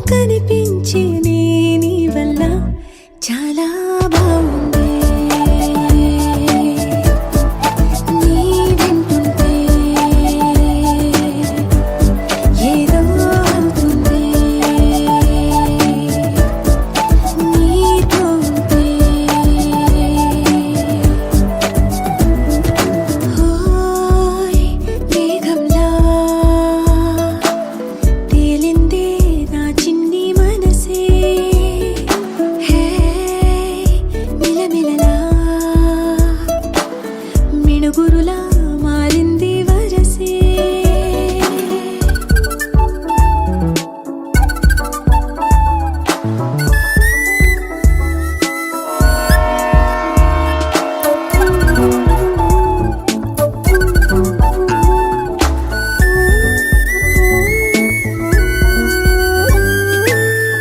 కనిపించే నీ వల్ల చాలా బాగుంది. నీ వింటుంటే ఏదో అవుతుంది. నీతో ఉంటే ఓయ్ మేఘంలా తేలిందే నా చిన్ని మనసే. హే మిలమిలలా మిణుగురులా మారింది వరసే.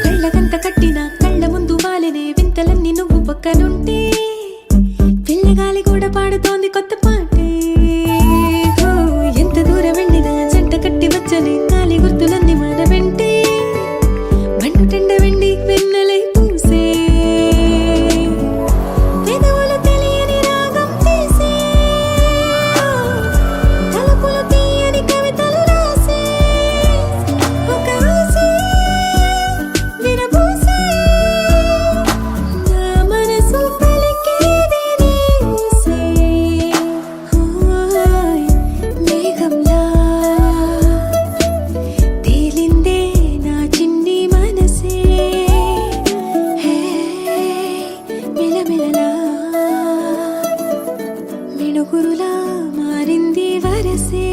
కళ్ళకంత కట్టిన కళ్ళ ముందు వాలినే వింతలన్నీ నువ్వు పక్కనుంటే పిల్లగాలి కూడా పాడుతోంది కొత్త పాటే. హో, ఎంత దూరం వెళ్ళినా జంట కట్టి వచ్చని గాలి గుర్తులన్నీ మన వెంటే బండుటెండ వెండి వెన్నెలై పూసే. పెదవులు తెలియని రాగం తీసే, తలుపులు తీయని కవితలు రాసే. ఒక ఆసే విరబూసే, నా మనసు పలికేది నీసే. ఓయ్ మేఘంలా తేలిందే నా చిన్ని మనసే. హే మిలమిలలా మిణుగురులా మారింది వరసే.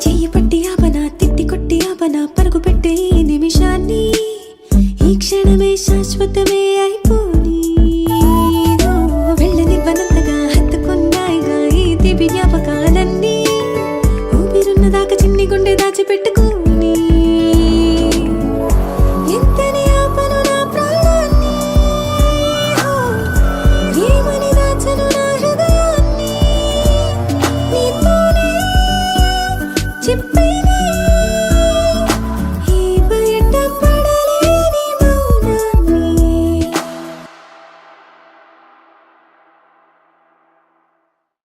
చెయ్యి పట్టి ఆపనా తిట్టి కొట్టి ఆపనా పరుగు పెట్టే